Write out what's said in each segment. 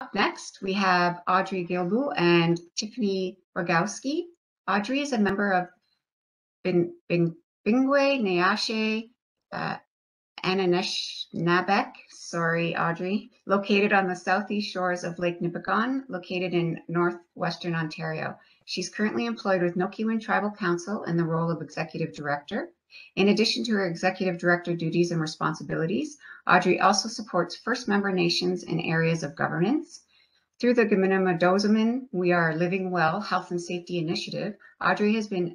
Up next, we have Audrey Gilbeau and Tiffany Rogowski. Audrey is a member of Bingwe Nayashe Ananeshnabec, sorry, Audrey, located on the southeast shores of Lake Nipigon, located in northwestern Ontario. She's currently employed with Nokiiwin Tribal Council in the role of Executive Director. In addition to her Executive Director duties and responsibilities, Audrey also supports First Member Nations in areas of governance. Through the Giminimadozamin We Are Living Well Health and Safety Initiative, Audrey has been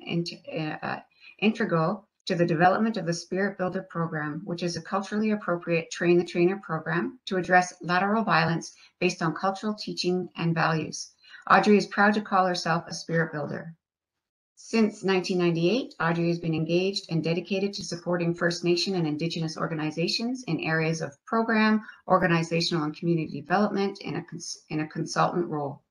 integral to the development of the Spirit Builder program, which is a culturally appropriate train-the-trainer program to address lateral violence based on cultural teaching and values. Audrey is proud to call herself a Spirit Builder. Since 1998, Audrey has been engaged and dedicated to supporting First Nation and Indigenous organizations in areas of program, organizational, and community development in a consultant role.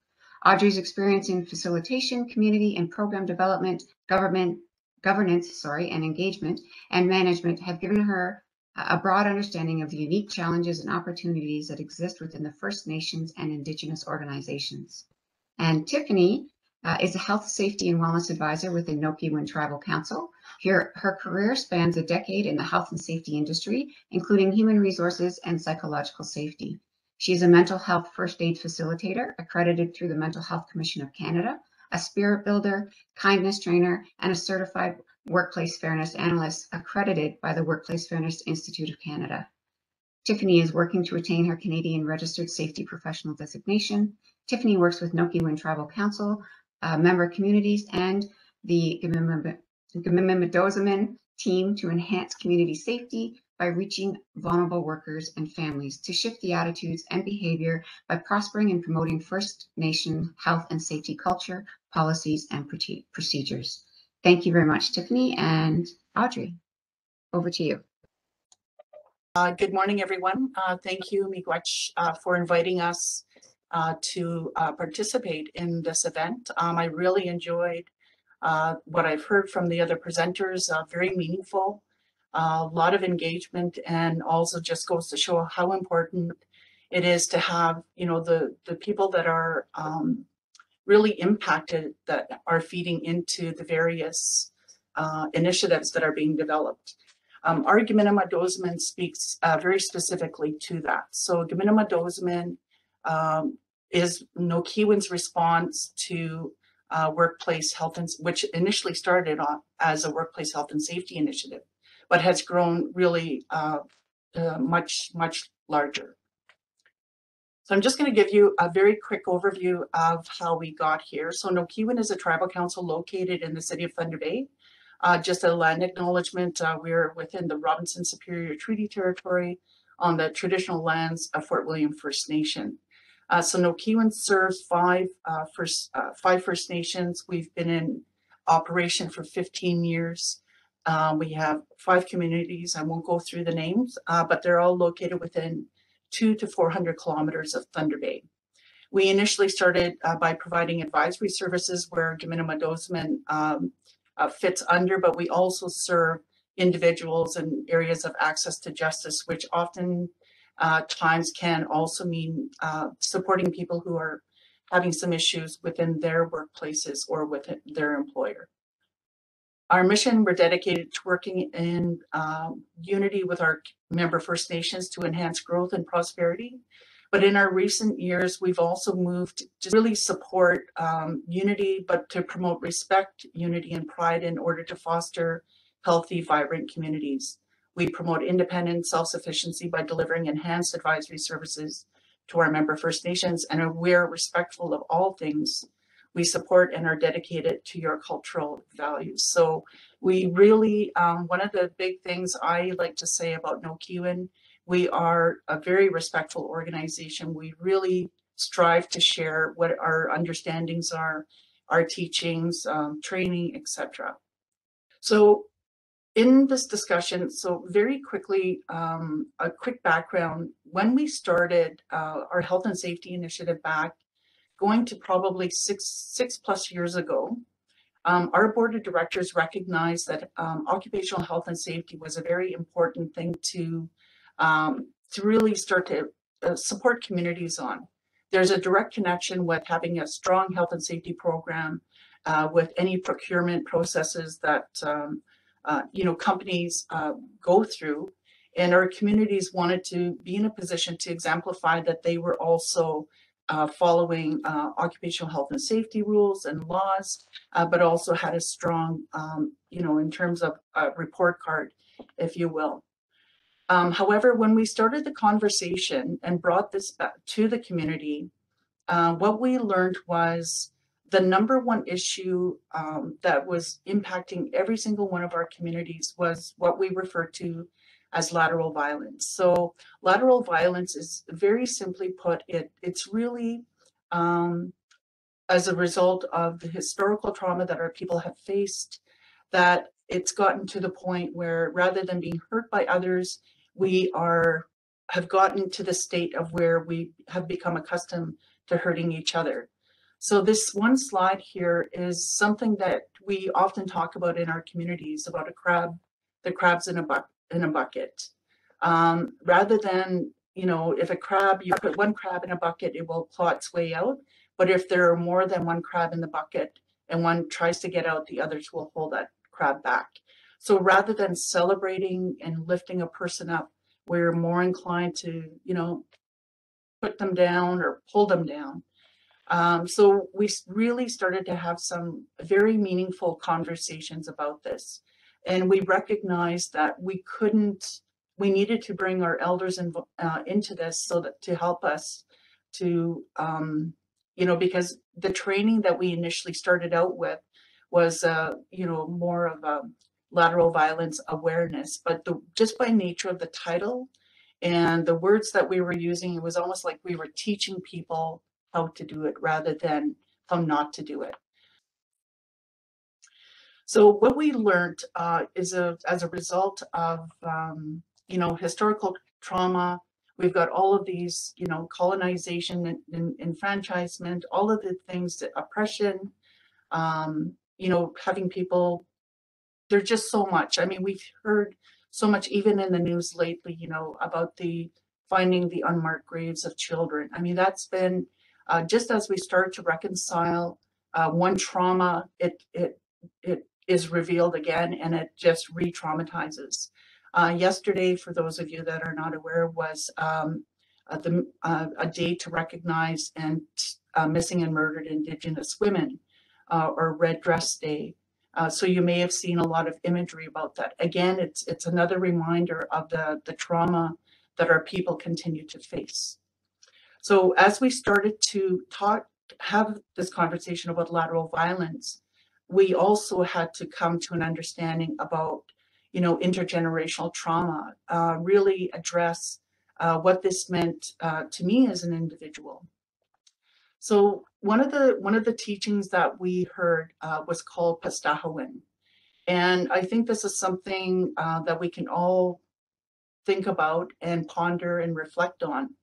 Audrey's experience in facilitation, community and program development, governance, and engagement and management have given her a broad understanding of the unique challenges and opportunities that exist within the First Nations and Indigenous organizations. And Tiffany is a health, safety, and wellness advisor within Nokiiwin Tribal Council. Her career spans a decade in the health and safety industry, including human resources and psychological safety. She is a mental health first aid facilitator, accredited through the Mental Health Commission of Canada, a spirit builder, kindness trainer, and a certified workplace fairness analyst, accredited by the Workplace Fairness Institute of Canada. Tiffany is working to attain her Canadian Registered Safety Professional designation. Tiffany works with Nokiiwin Tribal Council, member communities, and the Giminimadozamin team to enhance community safety by reaching vulnerable workers and families, to shift the attitudes and behavior by prospering and promoting First Nation health and safety culture, policies, and procedures. Thank you very much, Tiffany. And Audrey, over to you. Good morning, everyone. Thank you, Miigwech, for inviting us to participate in this event. I really enjoyed what I've heard from the other presenters, very meaningful, a lot of engagement, and also just goes to show how important it is to have, you know, the people that are really impacted, that are feeding into the various initiatives that are being developed. Our Giminimadozamin speaks very specifically to that. So Giminimadozamin is Nokiiwin's response to workplace health, which initially started off as a workplace health and safety initiative, but has grown really much larger. So I'm just going to give you a very quick overview of how we got here. So Nokiiwin is a tribal council located in the city of Thunder Bay. Just a land acknowledgement, we're within the Robinson Superior Treaty Territory on the traditional lands of Fort William First Nation. So Nokiiwin serves five First Nations. We've been in operation for 15 years. We have 5 communities. I won't go through the names, but they're all located within 200 to 400 kilometers of Thunder Bay. We initially started by providing advisory services where Giminimadozamin fits under, but we also serve individuals in areas of access to justice, which often times can also mean supporting people who are having some issues within their workplaces or with their employer. Our mission, we're dedicated to working in unity with our member First Nations to enhance growth and prosperity. But in our recent years, we've also moved to really support unity, but to promote respect, unity, and pride in order to foster healthy, vibrant communities. We promote independent self-sufficiency by delivering enhanced advisory services to our member First Nations, and we're respectful of all things. We support and are dedicated to your cultural values. So we really, one of the big things I like to say about Nokiiwin, we are a very respectful organization. We really strive to share what our understandings are, our teachings, training, etc. So in this discussion, so very quickly, a quick background. When we started our health and safety initiative back, going to probably six plus years ago, our board of directors recognized that occupational health and safety was a very important thing to really start to support communities on. there's a direct connection with having a strong health and safety program, with any procurement processes that companies go through. And our communities wanted to be in a position to exemplify that they were also following occupational health and safety rules and laws, but also had a strong, in terms of a report card, if you will. However, when we started the conversation and brought this back to the community, what we learned was the number one issue that was impacting every single one of our communities was what we refer to as lateral violence. So lateral violence is, very simply put, it's really as a result of the historical trauma that our people have faced, that it's gotten to the point where rather than being hurt by others, we have gotten to the state of where we have become accustomed to hurting each other. So this one slide here is something that we often talk about in our communities, about the crabs in a bucket. Rather than, if you put one crab in a bucket, it will claw its way out. But if there are more than one crab in the bucket and one tries to get out, the others will hold that crab back. So rather than celebrating and lifting a person up, we're more inclined to, put them down or pull them down. So we really started to have some very meaningful conversations about this. And we recognized that we needed to bring our elders into this so that to help us to, because the training that we initially started out with was, more of a lateral violence awareness, but just by nature of the title and the words that we were using, it was almost like we were teaching people how to do it rather than how not to do it. So what we learned is as a result of, historical trauma, we've got all of these, colonization and enfranchisement, all of the things, that oppression, having people, there's just so much. I mean, we've heard so much, even in the news lately, about finding the unmarked graves of children. I mean, that's been, just as we start to reconcile one trauma, it is revealed again, and it just re-traumatizes. Yesterday, for those of you that are not aware, was a day to recognize and missing and murdered Indigenous women, or Red Dress Day. So you may have seen a lot of imagery about that. Again, it's another reminder of the trauma that our people continue to face. So as we started to have this conversation about lateral violence, we also had to come to an understanding about, intergenerational trauma, really address what this meant to me as an individual. So one of the teachings that we heard was called Pastahowin. And I think this is something that we can all think about and ponder and reflect on.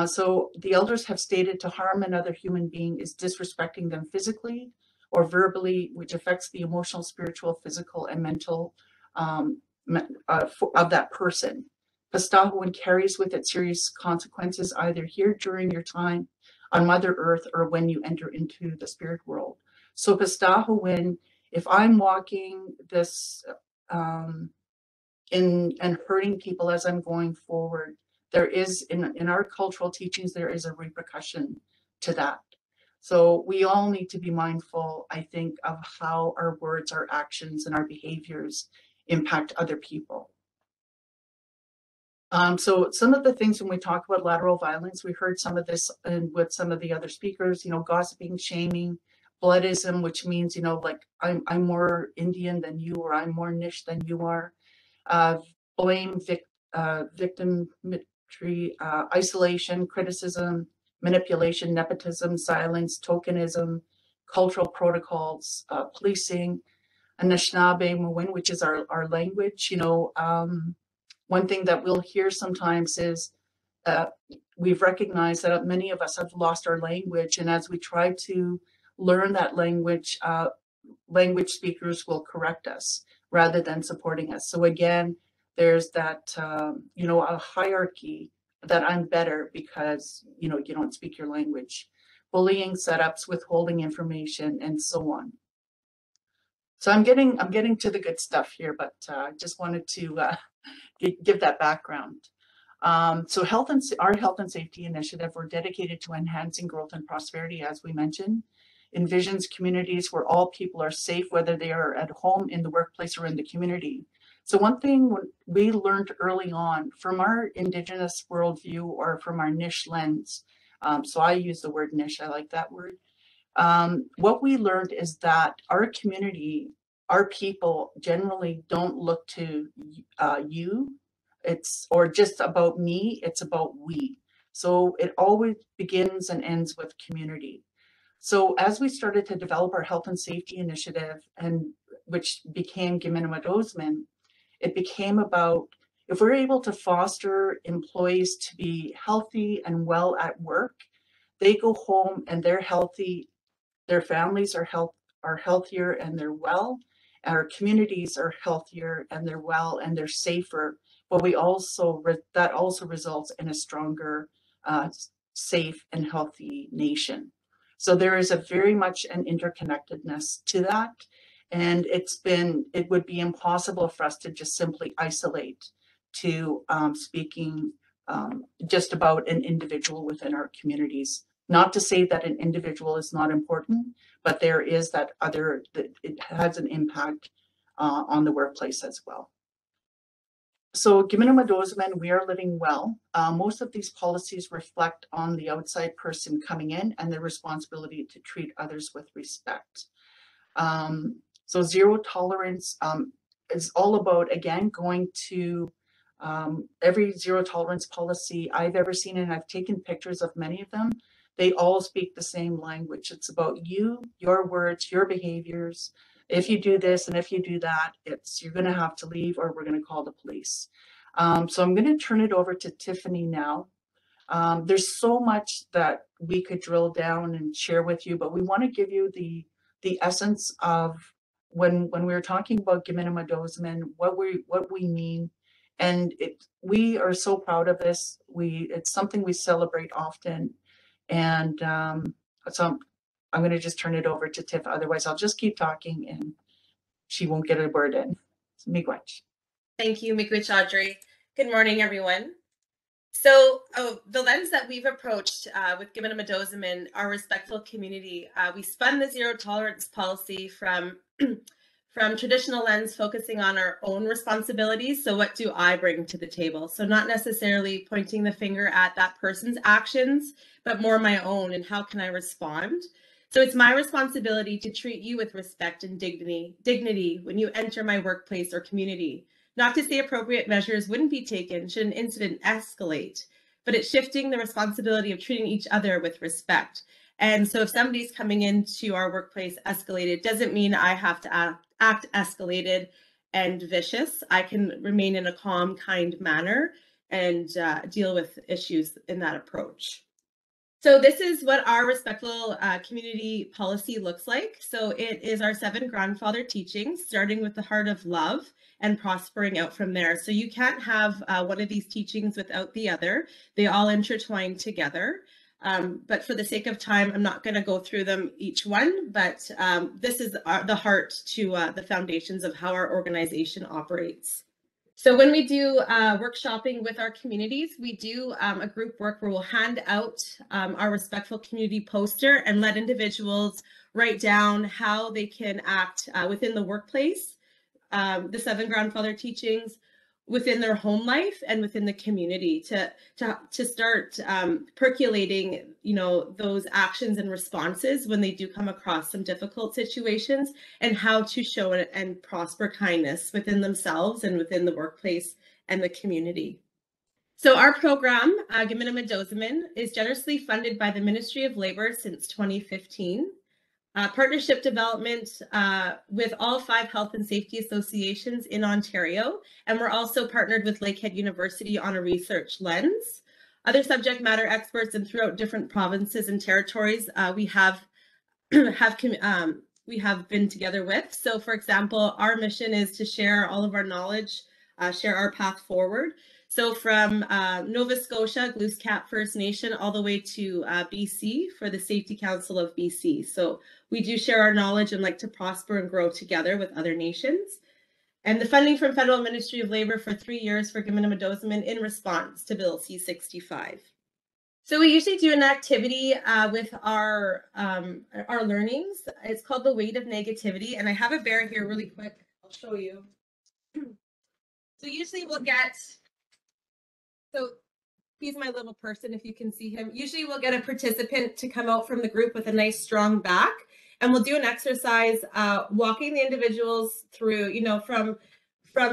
So the elders have stated to harm another human being is disrespecting them physically or verbally, which affects the emotional, spiritual, physical, and mental of that person. Pastahowin carries with it serious consequences, either here during your time on Mother Earth or when you enter into the spirit world. So Pastahowin, if I'm walking this and hurting people as I'm going forward, there is, in our cultural teachings, there is a repercussion to that. So we all need to be mindful, I think, of how our words, our actions, and our behaviors impact other people. So some of the things when we talk about lateral violence, we heard some of this with some of the other speakers, gossiping, shaming, bloodism, which means, like I'm more Indian than you, or I'm more niche than you are. Blame, victimry, isolation, criticism, manipulation, nepotism, silence, tokenism, cultural protocols, policing, Anishinaabe, which is our language. One thing that we'll hear sometimes is we've recognized that many of us have lost our language, and as we try to learn that language, language speakers will correct us rather than supporting us. So again, there's that, a hierarchy that I'm better because, you don't speak your language. Bullying setups, withholding information, and so on. So I'm getting to the good stuff here, but just wanted to give that background. So our health and safety initiative, we're dedicated to enhancing growth and prosperity, as we mentioned, envisions communities where all people are safe, whether they are at home, in the workplace, or in the community. So one thing we learned early on from our Indigenous worldview, or from our niche lens, so I use the word niche, I like that word. What we learned is that our community, our people generally don't look to you, or just about me, it's about we. So it always begins and ends with community. So as we started to develop our health and safety initiative, and which became Giminimadosmin, it became about, if we're able to foster employees to be healthy and well at work, they go home and they're healthy, their families are healthier and they're well, our communities are healthier and they're well and they're safer, but that also results in a stronger, safe and healthy nation. So there is a very much an interconnectedness to that. And it would be impossible for us to just simply isolate to speaking just about an individual within our communities. Not to say that an individual is not important, but there is that it has an impact on the workplace as well. So Giminimadosmin, we are living well. Most of these policies reflect on the outside person coming in and their responsibility to treat others with respect. So zero tolerance is all about, again, going to every zero tolerance policy I've ever seen, and I've taken pictures of many of them. They all speak the same language. It's about you, your words, your behaviors. If you do this and if you do that, you're going to have to leave, or we're going to call the police. So I'm going to turn it over to Tiffany now. There's so much that we could drill down and share with you, but we want to give you the essence of when we were talking about Giminimadosmin, what we mean. And we are so proud of this. It's something we celebrate often. And so I'm going to just turn it over to Tiff. Otherwise, I'll just keep talking and she won't get a word in. Miigwech. Thank you, miigwech Audrey. Good morning, everyone. So the lens that we've approached with Giminimadosmin, our respectful community, we spun the zero tolerance policy from traditional lens, focusing on our own responsibilities. So what do I bring to the table? So not necessarily pointing the finger at that person's actions, but more my own, and how can I respond? So it's my responsibility to treat you with respect and dignity when you enter my workplace or community. Not to say appropriate measures wouldn't be taken should an incident escalate, but it's shifting the responsibility of treating each other with respect. And so if somebody's coming into our workplace escalated, doesn't mean I have to act escalated and vicious. I can remain in a calm, kind manner and deal with issues in that approach. So this is what our respectful community policy looks like. So it is our 7 grandfather teachings, starting with the heart of love and prospering out from there. So you can't have one of these teachings without the other. They all intertwine together. But for the sake of time, I'm not going to go through them each one, but this is the heart to the foundations of how our organization operates. So when we do workshopping with our communities, we do a group work where we'll hand out our respectful community poster and let individuals write down how they can act within the workplace, the 7 grandfather teachings, within their home life and within the community to start percolating, those actions and responses when they do come across some difficult situations, and how to show and prosper kindness within themselves and within the workplace and the community. So our program, Giminimadosmin, is generously funded by the Ministry of Labor since 2015. Partnership development with all 5 health and safety associations in Ontario, and we're also partnered with Lakehead University on a research lens. Other subject matter experts and throughout different provinces and territories we have been together with. So for example, our mission is to share all of our knowledge, share our path forward. So from Nova Scotia, Glooscap First Nation, all the way to BC for the Safety Council of BC. So we do share our knowledge and like to prosper and grow together with other nations. And the funding from Federal Ministry of Labor for 3 years for Gimina in response to Bill C-65. So we usually do an activity with our learnings. It's called the weight of negativity. And I have a bear here really quick. I'll show you. So usually we'll get, so he's my little person, if you can see him. Usually we'll get a participant to come out from the group with a nice strong back, and we'll do an exercise walking the individuals through, you know, from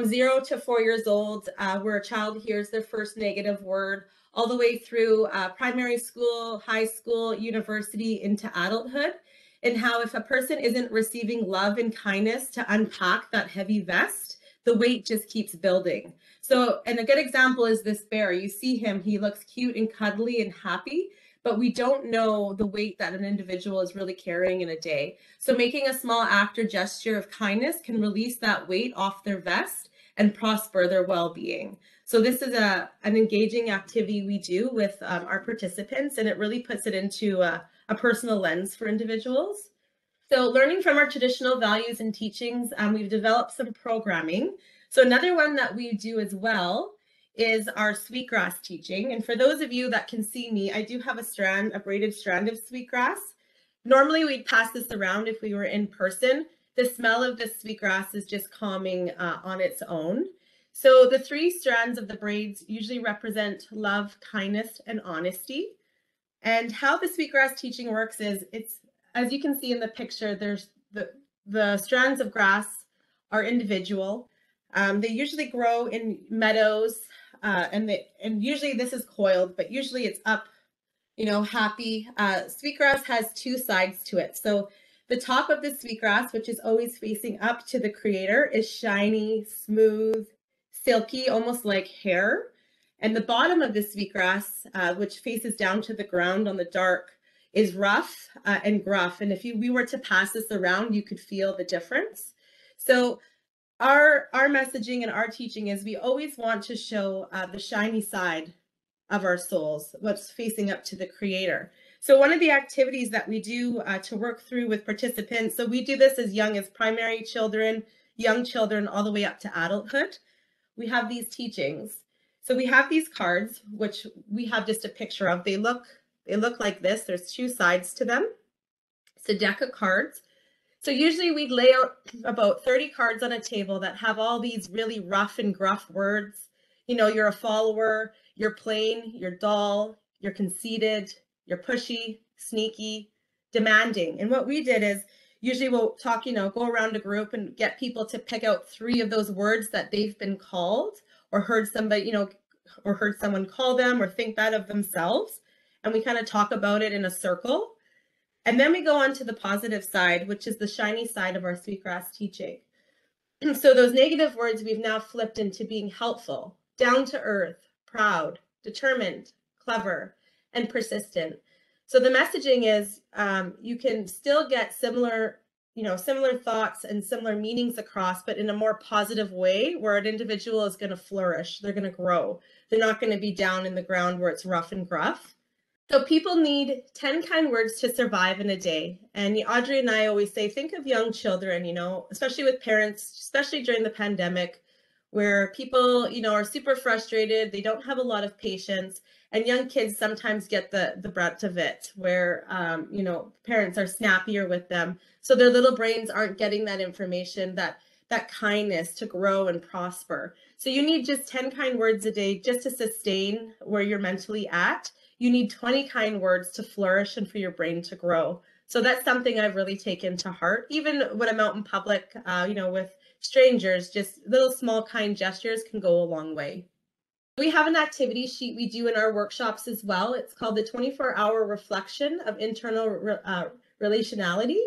0 to 4 years old, where a child hears their first negative word, all the way through primary school, high school, university, into adulthood, and how if a person isn't receiving love and kindness to unpack that heavy vest, the weight just keeps building. So, and a good example is this bear. You see him, he looks cute and cuddly and happy, but we don't know the weight that an individual is really carrying in a day. So making a small act or gesture of kindness can release that weight off their vest and prosper their well-being. So this is an engaging activity we do with our participants, and it really puts it into a personal lens for individuals. So learning from our traditional values and teachings, we've developed some programming. So another one that we do as well is our Sweetgrass Teaching. And for those of you that can see me, I do have a braided strand of sweetgrass. Normally we'd pass this around if we were in person. The smell of the sweetgrass is just calming on its own. So the 3 strands of the braids usually represent love, kindness, and honesty. And how the Sweetgrass Teaching works is, it's, as you can see in the picture, there's the strands of grass are individual. They usually grow in meadows, and usually this is coiled, but usually it's up, you know, happy. Sweetgrass has 2 sides to it. So the top of the sweetgrass, which is always facing up to the creator, is shiny, smooth, silky, almost like hair. And the bottom of the sweetgrass, which faces down to the ground on the dark, is rough and gruff. And if we were to pass this around, you could feel the difference. So our messaging and our teaching is we always want to show the shiny side of our souls, what's facing up to the creator. So one of the activities that we do to work through with participants, so we do this as young as primary children, young children, all the way up to adulthood. We have these teachings. So we have these cards, which we have just a picture of. They look like this. There's 2 sides to them. It's a deck of cards. So usually we'd lay out about 30 cards on a table that have all these really rough and gruff words. You know, you're a follower, you're plain, you're dull, you're conceited, you're pushy, sneaky, demanding. And what we did is usually we'll talk, you know, go around a group and get people to pick out 3 of those words that they've been called or heard somebody, you know, or heard someone call them or think that of themselves. And we kind of talk about it in a circle. And then we go on to the positive side, which is the shiny side of our Sweetgrass Teaching. So those negative words we've now flipped into being helpful, down to earth, proud, determined, clever, and persistent. So the messaging is you can still get similar thoughts and similar meanings across, but in a more positive way where an individual is going to flourish. They're going to grow. They're not going to be down in the ground where it's rough and gruff. So people need 10 kind words to survive in a day. And Audrey and I always say, think of young children, you know, especially with parents, especially during the pandemic, where people, you know, are super frustrated. They don't have a lot of patience. And young kids sometimes get the brunt of it, where, you know, parents are snappier with them. So their little brains aren't getting that information, that kindness to grow and prosper. So you need just 10 kind words a day just to sustain where you're mentally at. You need 20 kind words to flourish and for your brain to grow. So that's something I've really taken to heart. Even when I'm out in public, you know, with strangers, just little small kind gestures can go a long way. We have an activity sheet we do in our workshops as well. It's called the 24-hour reflection of internal relationality.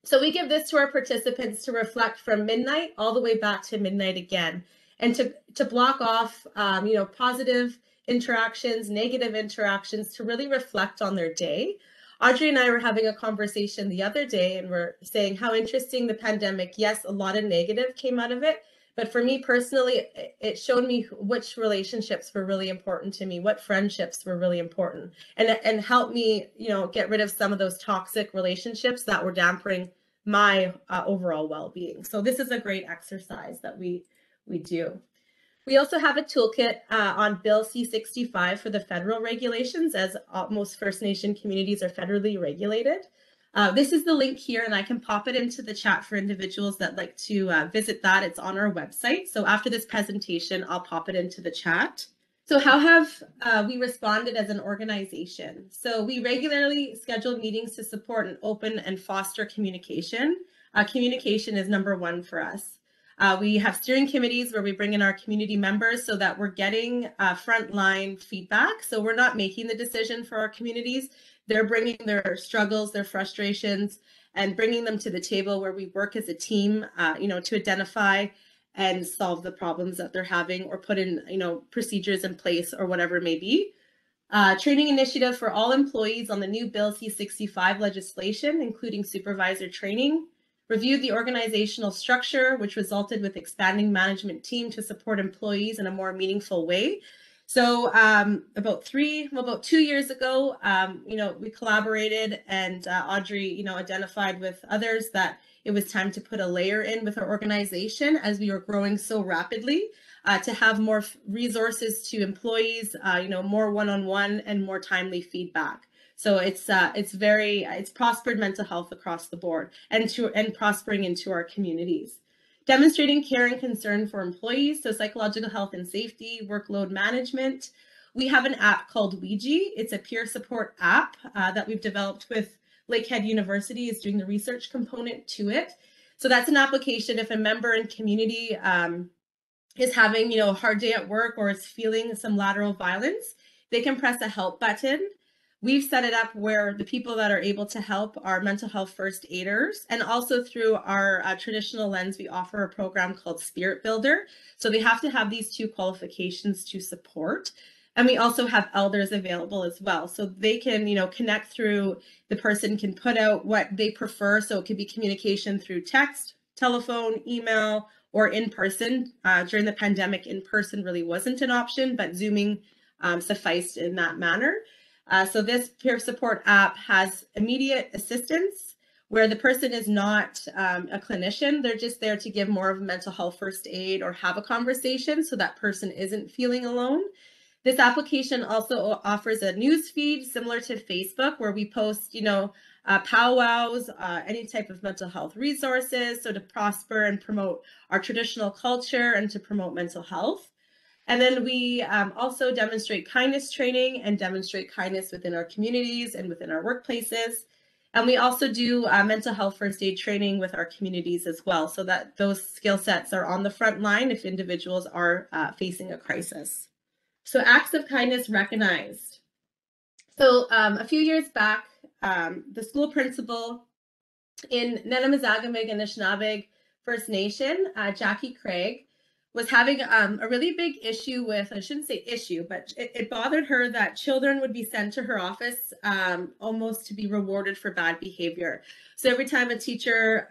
So we give this to our participants to reflect from midnight all the way back to midnight again, and to block off, you know, positive interactions, negative interactions, to really reflect on their day. Audrey and I were having a conversation the other day, and we're saying how interesting the pandemic, yes, a lot of negative came out of it, But for me personally, it showed me which relationships were really important to me, what friendships were really important, and helped me, get rid of some of those toxic relationships that were dampening my overall well-being. So this is a great exercise that we do. We also have a toolkit on Bill C-65 for the federal regulations, as most First Nation communities are federally regulated. This is the link here, and I can pop it into the chat for individuals that like to visit that. It's on our website. So after this presentation, I'll pop it into the chat. So how have we responded as an organization? So we regularly schedule meetings to support and open and foster communication. Communication is number one for us. We have steering committees where we bring in our community members so that we're getting frontline feedback. So we're not making the decision for our communities. They're bringing their struggles, their frustrations, and bringing them to the table where we work as a team, to identify and solve the problems that they're having, or put in, procedures in place, or whatever it may be. Training initiative for all employees on the new Bill C-65 legislation, including supervisor training. Reviewed the organizational structure, which resulted with expanding management team to support employees in a more meaningful way. So about 2 years ago, we collaborated, and Audrey, identified with others that it was time to put a layer in with our organization as we were growing so rapidly, to have more resources to employees, more one-on-one and more timely feedback. So it's prospered mental health across the board, and prospering into our communities. Demonstrating care and concern for employees, so psychological health and safety, workload management. We have an app called Ouija. It's a peer support app that we've developed with Lakehead University, is doing the research component to it. So that's an application if a member in community is having, a hard day at work, or is feeling some lateral violence, they can press a help button. We've set it up where the people that are able to help are mental health first aiders, and also through our traditional lens, we offer a program called Spirit Builder. So they have to have these two qualifications to support. And we also have elders available as well. So they can, connect through, the person can put out what they prefer. So it could be communication through text, telephone, email, or in person. During the pandemic, in person really wasn't an option, but Zooming sufficed in that manner. So this peer support app has immediate assistance where the person is not a clinician. They're just there to give more of a mental health first aid or have a conversation so that person isn't feeling alone. This application also offers a news feed similar to Facebook where we post, powwows, any type of mental health resources, so to prosper and promote our traditional culture and to promote mental health. And then we also demonstrate kindness training and demonstrate kindness within our communities and within our workplaces. And we also do mental health first aid training with our communities as well, so that those skill sets are on the front line if individuals are facing a crisis. So acts of kindness recognized. So a few years back, the school principal in Nanamassagamig and Anishinabeg First Nation, Jackie Craig, was having a really big issue with, I shouldn't say issue, but it bothered her that children would be sent to her office almost to be rewarded for bad behavior. So every time a teacher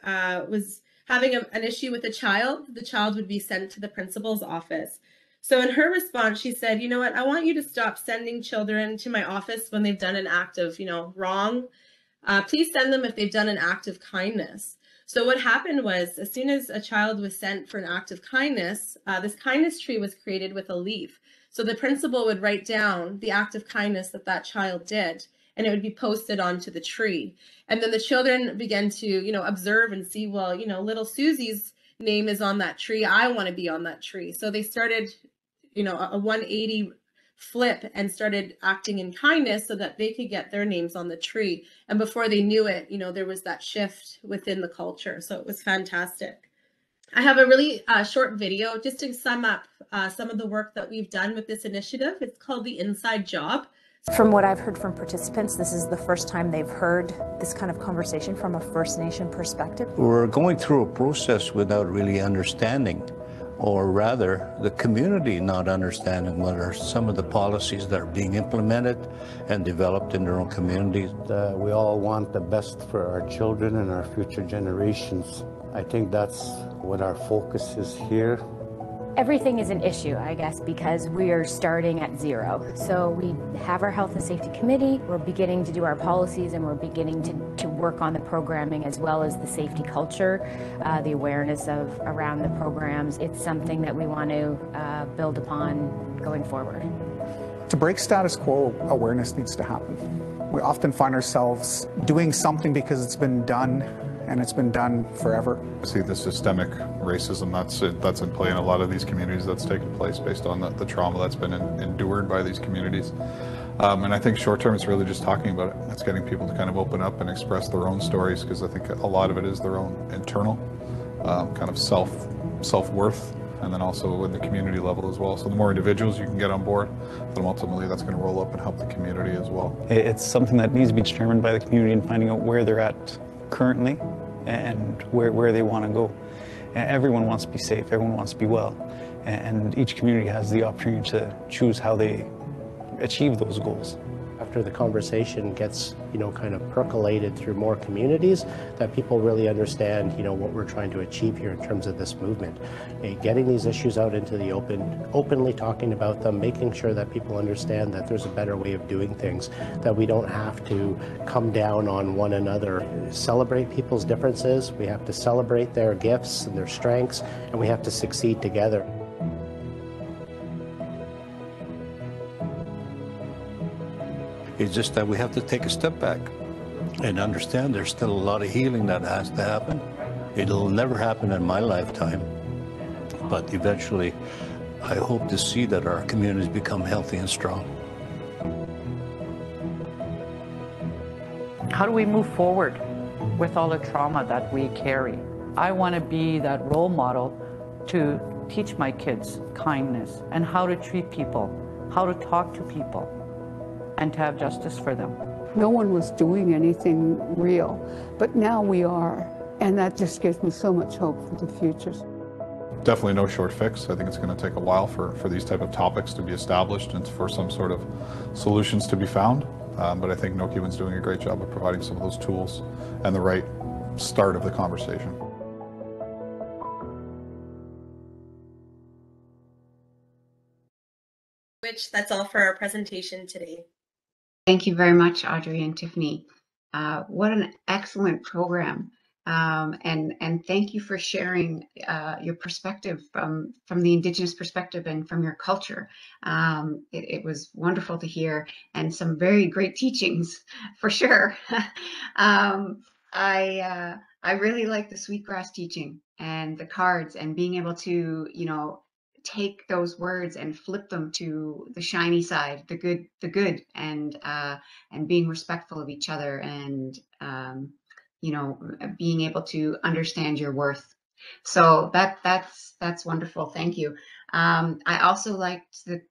was having an issue with a child, the child would be sent to the principal's office. So in her response, she said, you know what, I want you to stop sending children to my office when they've done an act of, wrong. Please send them if they've done an act of kindness. So what happened was, as soon as a child was sent for an act of kindness, this kindness tree was created with a leaf. So the principal would write down the act of kindness that that child did, and it would be posted onto the tree. And then the children began to, observe and see, well, little Susie's name is on that tree. I want to be on that tree. So they started, a 180 flip and started acting in kindness so that they could get their names on the tree. And before they knew it, there was that shift within the culture. So it was fantastic. I have a really short video just to sum up some of the work that we've done with this initiative. It's called The Inside Job. From what I've heard from participants, this is the first time they've heard this kind of conversation from a First Nation perspective. We're going through a process without really understanding, or rather the community not understanding what are some of the policies that are being implemented and developed in their own communities. We all want the best for our children and our future generations. I think that's what our focus is here. Everything is an issue, I guess, because we are starting at zero. So we have our health and safety committee, we're beginning to do our policies, and we're beginning to work on the programming as well as the safety culture, the awareness of around the programs. It's something that we want to build upon going forward. To break status quo, awareness needs to happen. We often find ourselves doing something because it's been done, and it's been done forever. See the systemic racism that's in play in a lot of these communities that's taken place based on the trauma that's been endured by these communities. And I think short term it's really just talking about it. It's getting people to kind of open up and express their own stories, because I think a lot of it is their own internal kind of self-worth, and then also in the community level as well. So the more individuals you can get on board, then ultimately that's going to roll up and help the community as well. It's something that needs to be determined by the community and finding out where they're at currently and where they want to go. Everyone wants to be safe, everyone wants to be well, and each community has the opportunity to choose how they achieve those goals. After the conversation gets, kind of percolated through more communities, that people really understand, what we're trying to achieve here in terms of this movement. Getting these issues out into the open, openly talking about them, making sure that people understand that there's a better way of doing things, that we don't have to come down on one another. Celebrate people's differences, we have to celebrate their gifts and their strengths, and we have to succeed together. It's just that we have to take a step back and understand there's still a lot of healing that has to happen. It'll never happen in my lifetime, but eventually I hope to see that our communities become healthy and strong. How do we move forward with all the trauma that we carry? I want to be that role model to teach my kids kindness and how to treat people, how to talk to people, and to have justice for them. No one was doing anything real, but now we are, and that just gives me so much hope for the future. Definitely no short fix. I think it's going to take a while for these type of topics to be established and for some sort of solutions to be found. But I think Nokiiwin's doing a great job of providing some of those tools and the right start of the conversation. Which that's all for our presentation today. Thank you very much, Audrey and Tiffany. What an excellent program. And thank you for sharing your perspective from the Indigenous perspective and from your culture. It was wonderful to hear, and some very great teachings for sure. I really like the Sweetgrass teaching and the cards, and being able to, take those words and flip them to the shiny side, the good, and being respectful of each other, and being able to understand your worth. So that's wonderful. Thank you. I also liked the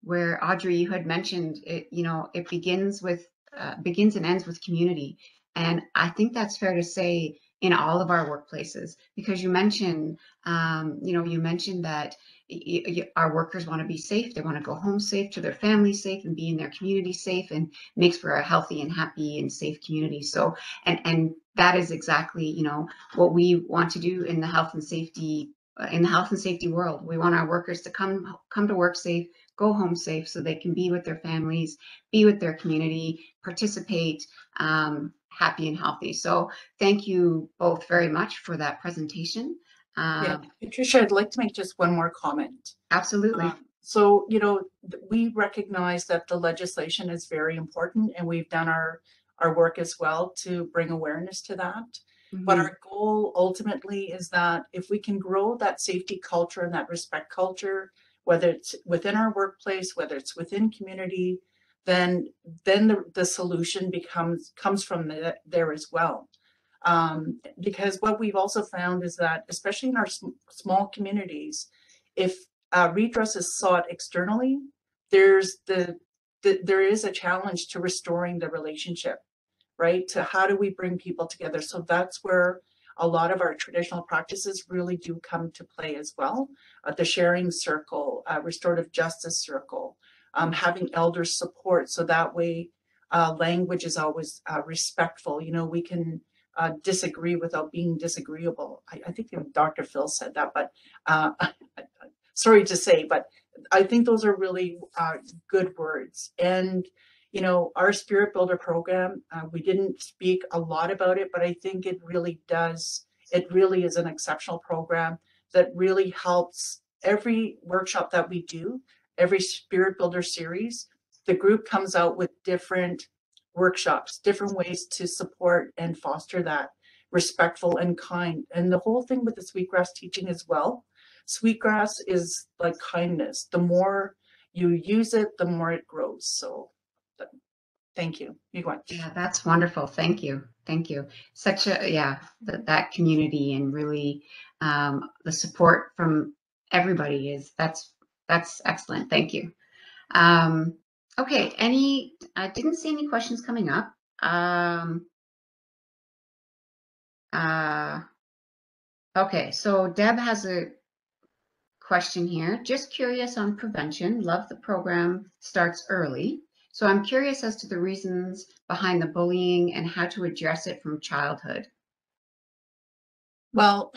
where Audrey, you had mentioned it. It begins and ends with community, and I think that's fair to say in all of our workplaces, because you mentioned that our workers want to be safe. They want to go home safe, to their family safe, and be in their community safe, and makes for a healthy and happy and safe community. So, and that is exactly, what we want to do in the health and safety world. We want our workers to come to work safe, go home safe, so they can be with their families, be with their community, participate, happy and healthy. So thank you both very much for that presentation. Yeah, Patricia, I'd like to make just one more comment. Absolutely. So, we recognize that the legislation is very important, and we've done our work as well to bring awareness to that. Mm-hmm. But our goal ultimately is that if we can grow that safety culture and that respect culture, whether it's within our workplace, whether it's within community, then the solution comes from there as well. Because what we've also found is that, especially in our small communities, if redress is sought externally, there is a challenge to restoring the relationship, right? To how do we bring people together? So that's where a lot of our traditional practices really do come to play as well. The sharing circle, restorative justice circle, having elders support, so that way language is always respectful. We can disagree without being disagreeable. I think even Dr. Phil said that, but sorry to say, but I think those are really good words. And, you know, our Spirit Builder program, we didn't speak a lot about it, but I think it really does. It really is an exceptional program that really helps every workshop that we do, every Spirit Builder series. The group comes out with different workshops, different ways to support and foster that respectful and kind. And the whole thing with the Sweetgrass teaching as well, Sweetgrass is like kindness. The more you use it, the more it grows. So thank you. Yeah, that's wonderful. Thank you. Thank you. Such a, yeah, that community and really the support from everybody is, that's excellent. Thank you. Okay, I didn't see any questions coming up. Okay, so Deb has a question here. Just curious on prevention. Love the program starts early. So I'm curious as to the reasons behind the bullying and how to address it from childhood. Well,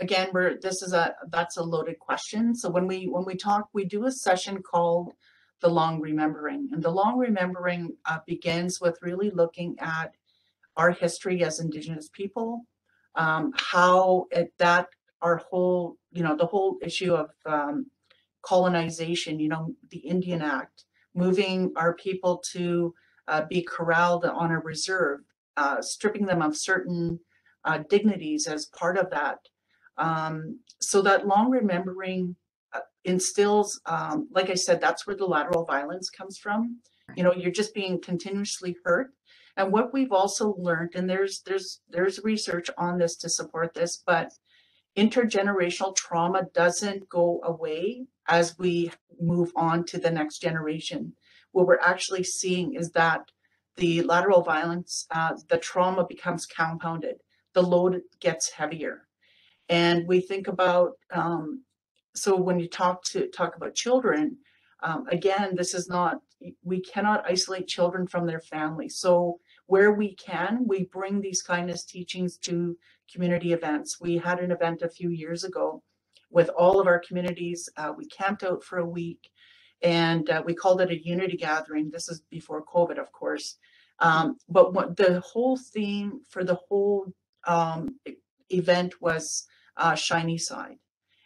again, that's a loaded question. So when we talk, we do a session called the long remembering, and the long remembering begins with really looking at our history as Indigenous people, how that our whole, you know, the whole issue of colonization, you know, the Indian Act, moving our people to be corralled on a reserve, stripping them of certain dignities as part of that. So that long remembering instills, like I said, that's where the lateral violence comes from. You know, you're just being continuously hurt. And what we've also learned, and there's research on this to support this, but intergenerational trauma doesn't go away as we move on to the next generation. What we're actually seeing is that the lateral violence, the trauma becomes compounded, the load gets heavier. And we think about, so when you talk about children, again, this is not, we cannot isolate children from their family. So where we can, we bring these kindness teachings to community events. We had an event a few years ago with all of our communities. We camped out for a week and we called it a unity gathering. This is before COVID, of course. But what the whole theme for the whole event was shiny side.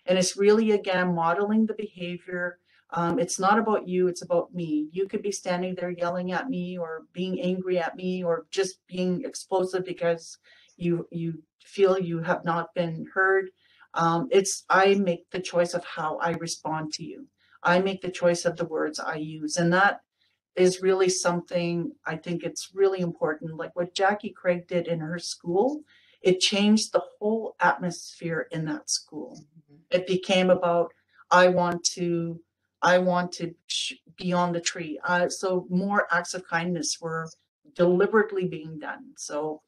And it's really, again, modeling the behavior. It's not about you, it's about me. You could be standing there yelling at me or being angry at me or just being explosive because you feel you have not been heard. I make the choice of how I respond to you. I make the choice of the words I use. And that is really something I think it's really important. Like what Jackie Craig did in her school, it changed the whole atmosphere in that school. It became about, I want to be on the tree. So more acts of kindness were deliberately being done. So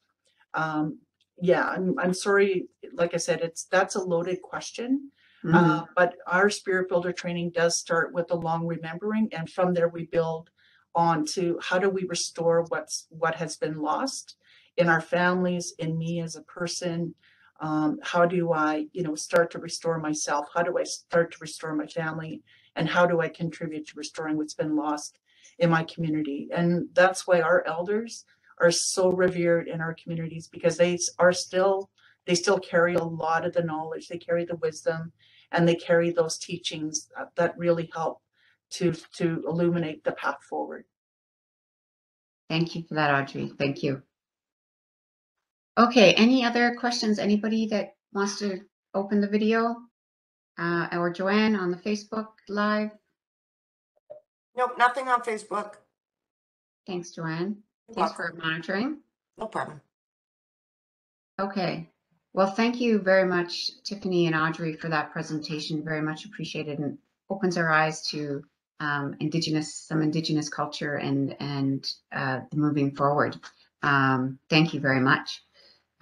yeah, I'm sorry. Like I said, that's a loaded question. But our Spirit Builder training does start with the long remembering, and from there we build on to how do we restore what has been lost in our families, in me as a person. How do I, you know, start to restore myself? How do I start to restore my family? And how do I contribute to restoring what's been lost in my community? And that's why our elders are so revered in our communities, because they still carry a lot of the knowledge, they carry the wisdom, and they carry those teachings that really help to illuminate the path forward. Thank you for that, Audrey. Thank you. Okay, any other questions? Anybody that wants to open the video? Or Joanne on the Facebook Live? Nope, nothing on Facebook. Thanks, Joanne. Thanks for monitoring. No problem. Okay. Well, thank you very much, Tiffany and Audrey, for that presentation. Very much appreciated, and opens our eyes to some Indigenous culture and moving forward. Thank you very much.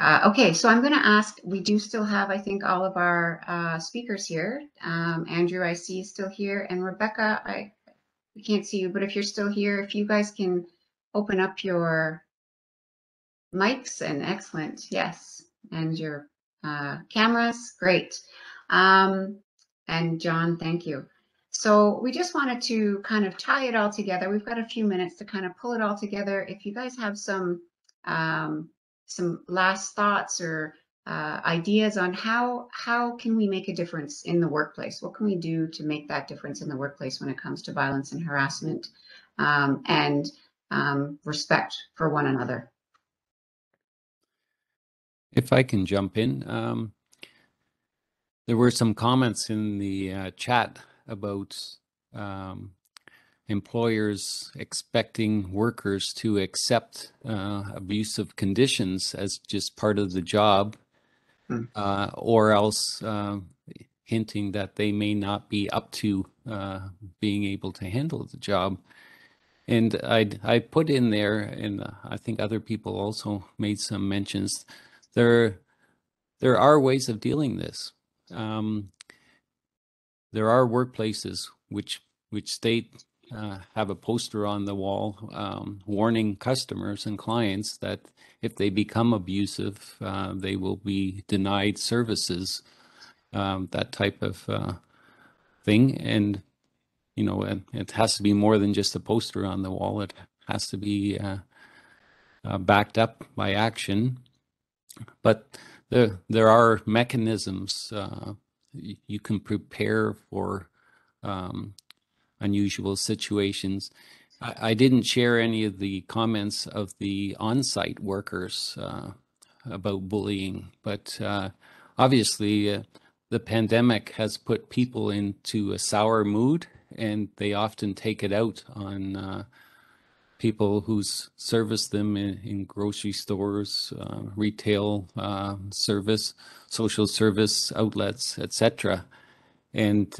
Okay, so I'm going to ask, we do still have, I think, all of our speakers here. Andrew, I see you still here, and Rebecca, we can't see you, but if you're still here, if you guys can open up your mics and excellent, yes. And your cameras, great. And John, thank you. So we just wanted to kind of tie it all together. We've got a few minutes to kind of pull it all together. If you guys have some last thoughts or ideas on how can we make a difference in the workplace? What can we do to make that difference in the workplace when it comes to violence and harassment and respect for one another? If I can jump in, there were some comments in the chat about employers expecting workers to accept abusive conditions as just part of the job, or else hinting that they may not be up to being able to handle the job. And I put in there, and I think other people also made some mentions, there are ways of dealing this. There are workplaces which state have a poster on the wall warning customers and clients that if they become abusive, they will be denied services, that type of thing. And you know, it has to be more than just a poster on the wall. It has to be backed up by action. But there are mechanisms you can prepare for unusual situations. I didn't share any of the comments of the on-site workers about bullying, but obviously the pandemic has put people into a sour mood, and they often take it out on people who's serviced them in grocery stores, retail service, social service outlets, etc. And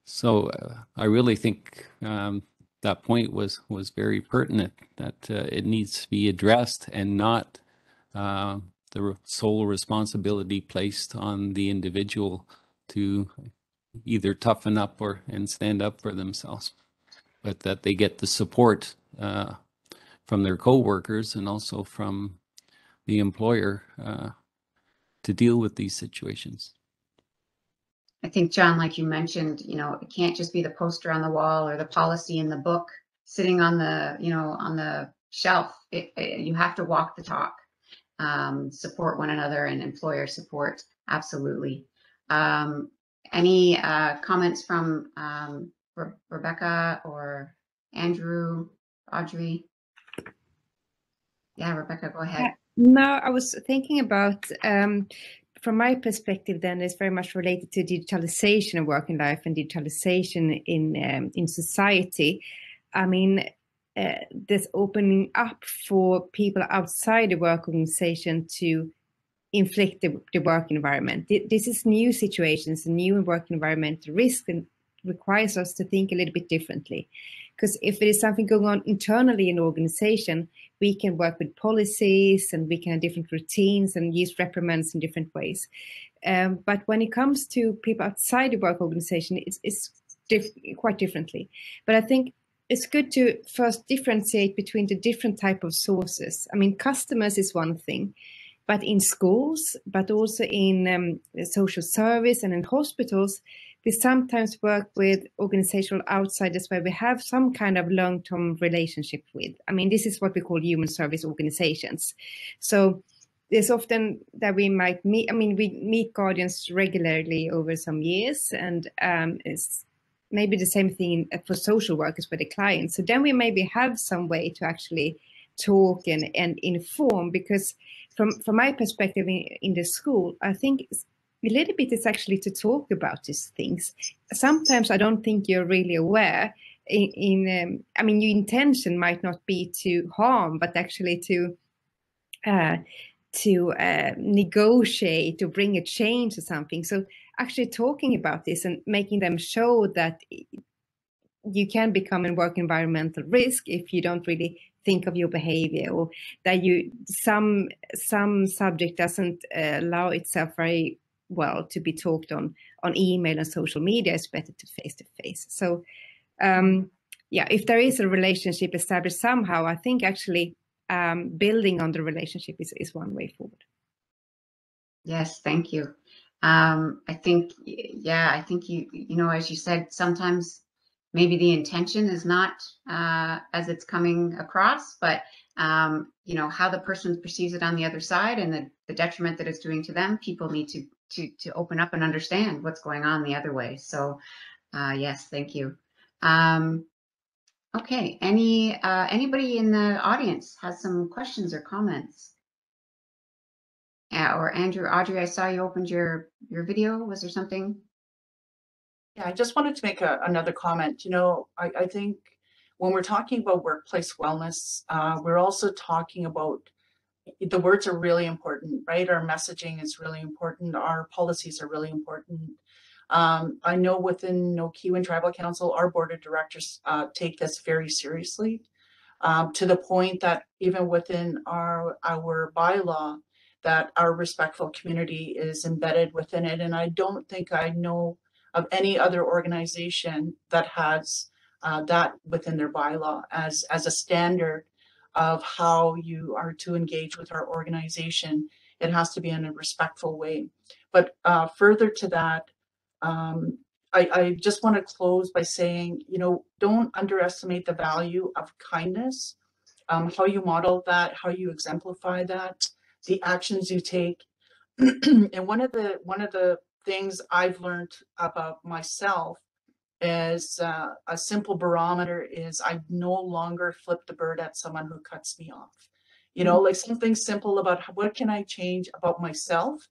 so I really think that point was very pertinent, that it needs to be addressed and not the sole responsibility placed on the individual to either toughen up and stand up for themselves, but that they get the support from their co-workers and also from the employer to deal with these situations. I think, John, like you mentioned, you know, it can't just be the poster on the wall or the policy in the book sitting on the, you know, on the shelf. You have to walk the talk, support one another, and employer support. Absolutely. Any comments from Rebecca or Andrew, Audrey? Yeah, Rebecca, go ahead. No, I was thinking about, from my perspective, then it's very much related to digitalization of working life and digitalization in society. I mean, this opening up for people outside the work organization to inflict the work environment. This is new situations, new work environment risk, and requires us to think a little bit differently. Because if there is something going on internally in the organization, we can work with policies and we can have different routines and use reprimands in different ways. But when it comes to people outside the work organization, it's quite differently. But I think it's good to first differentiate between the different type of sources. I mean, customers is one thing, but in schools, but also in social service and in hospitals, we sometimes work with organizational outsiders where we have some kind of long-term relationship with. I mean, this is what we call human service organizations. So there's often that we might meet, I mean, we meet guardians regularly over some years, and it's maybe the same thing for social workers with the clients. So then we maybe have some way to actually talk and inform, because from my perspective in the school, I think a little bit is actually to talk about these things. Sometimes I don't think you're really aware. I mean, your intention might not be to harm, but actually to negotiate, to bring a change or something. So actually talking about this and making them show that you can become a work environmental risk if you don't really think of your behavior, or that some subject doesn't allow itself very well to be talked on email and social media. It's better to face. So yeah, if there is a relationship established somehow, I think actually building on the relationship is one way forward. Yes, thank you. I think, yeah, I think you know, as you said, sometimes maybe the intention is not as it's coming across, but you know, how the person perceives it on the other side and the detriment that it's doing to them, people need to open up and understand what's going on the other way. So yes, thank you. Okay, anybody in the audience has some questions or comments? Or Andrew, Audrey, I saw you opened your video. Was there something? Yeah, I just wanted to make another comment. You know, I think when we're talking about workplace wellness, we're also talking about the words are really important, right? Our messaging is really important. Our policies are really important. I know within Nokiiwin Tribal Council, our board of directors take this very seriously, to the point that even within our bylaw, that our respectful community is embedded within it. And I don't think I know of any other organization that has that within their bylaw as a standard of how you are to engage with our organization. It has to be in a respectful way. But further to that, I just want to close by saying, you know, don't underestimate the value of kindness, how you model that, how you exemplify that, the actions you take. And one of the things I've learned about myself is a simple barometer is I no longer flip the bird at someone who cuts me off. You know, like something simple about what can I change about myself?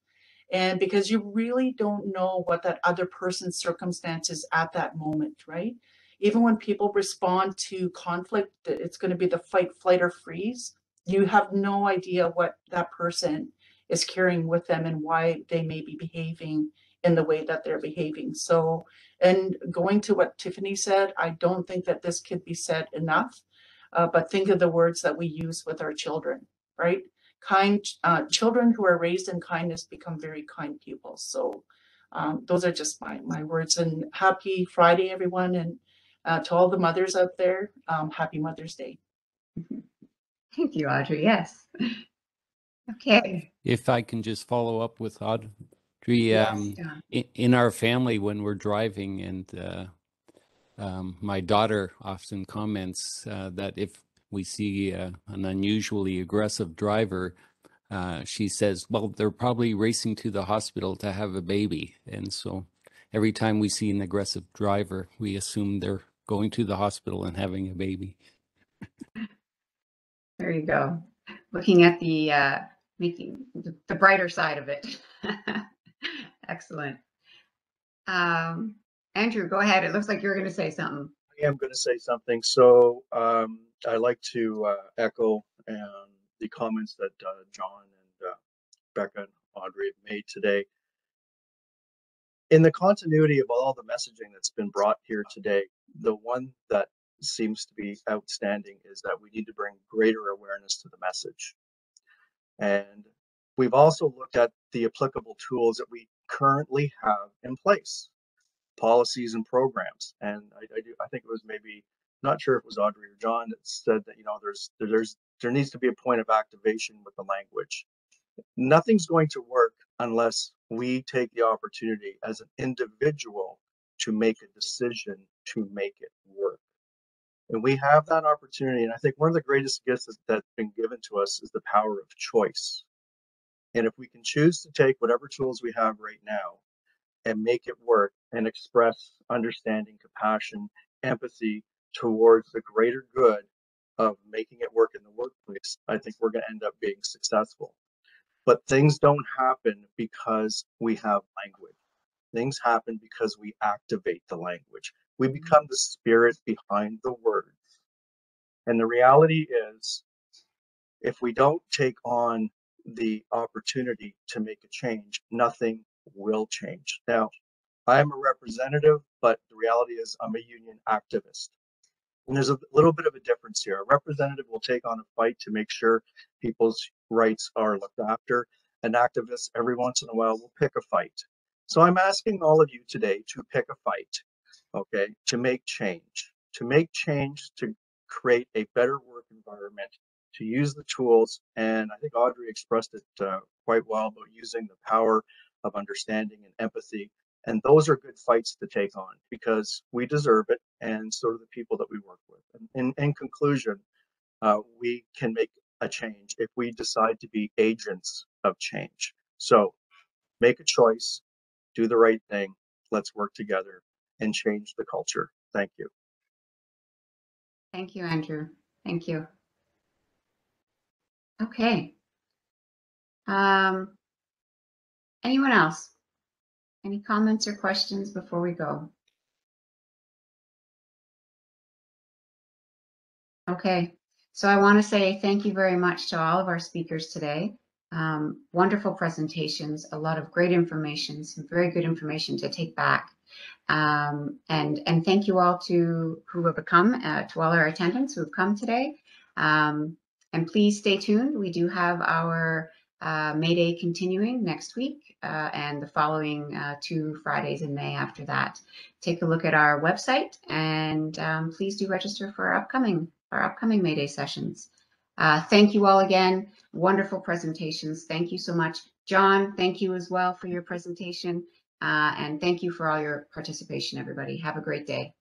And because you really don't know what that other person's circumstances at that moment, right? Even when people respond to conflict, it's going to be the fight, flight, or freeze. You have no idea what that person is carrying with them and why they may be behaving in the way that they're behaving. So, and going to what Tiffany said, I don't think that this could be said enough, but think of the words that we use with our children, right? Kind children who are raised in kindness become very kind people. So those are just my words. And happy Friday, everyone. And to all the mothers out there, happy Mother's Day. Thank you, Audrey. Yes. Okay. If I can just follow up with Audrey, Yes, in our family when we're driving, and my daughter often comments that if we see an unusually aggressive driver, she says, well, they're probably racing to the hospital to have a baby. And so every time we see an aggressive driver, we assume they're going to the hospital and having a baby. There you go. Looking at the making the brighter side of it. Excellent. Andrew, go ahead. It looks like you're going to say something. I am going to say something. So I like to echo the comments that John and Becca and Audrey have made today. In the continuity of all the messaging that's been brought here today, the one that seems to be outstanding is that we need to bring greater awareness to the message. And we've also looked at the applicable tools that we currently have in place, policies and programs. And I think it was maybe, not sure if it was Audrey or John that said that, you know, there needs to be a point of activation with the language. Nothing's going to work unless we take the opportunity as an individual to make a decision to make it work. And we have that opportunity. And I think one of the greatest gifts that's been given to us is the power of choice. And if we can choose to take whatever tools we have right now and make it work and express understanding, compassion, empathy towards the greater good of making it work in the workplace, I think we're going to end up being successful. But things don't happen because we have language. Things happen because we activate the language. We become the spirit behind the words. And the reality is, if we don't take on the opportunity to make a change, nothing will change. Now, I am a representative, but the reality is I'm a union activist. And there's a little bit of a difference here. A representative will take on a fight to make sure people's rights are looked after. An activist, every once in a while, will pick a fight. So I'm asking all of you today to pick a fight, okay, to make change, to create a better work environment, to use the tools. And I think Audrey expressed it quite well about using the power of understanding and empathy. And those are good fights to take on because we deserve it, and so do the people that we work with. And in conclusion, we can make a change if we decide to be agents of change. So make a choice, do the right thing, let's work together and change the culture. Thank you. Thank you, Andrew. Thank you. Okay. Anyone else? Any comments or questions before we go? Okay, so I want to say thank you very much to all of our speakers today. Wonderful presentations, a lot of great information, some very good information to take back. And thank you all to who have come, to all our attendants who have come today. And please stay tuned. We do have our Mayday continuing next week and the following 2 Fridays in May after that. Take a look at our website and please do register for our upcoming Mayday sessions. Thank you all again. Wonderful presentations. Thank you so much. John, thank you as well for your presentation. And thank you for all your participation, everybody. Have a great day.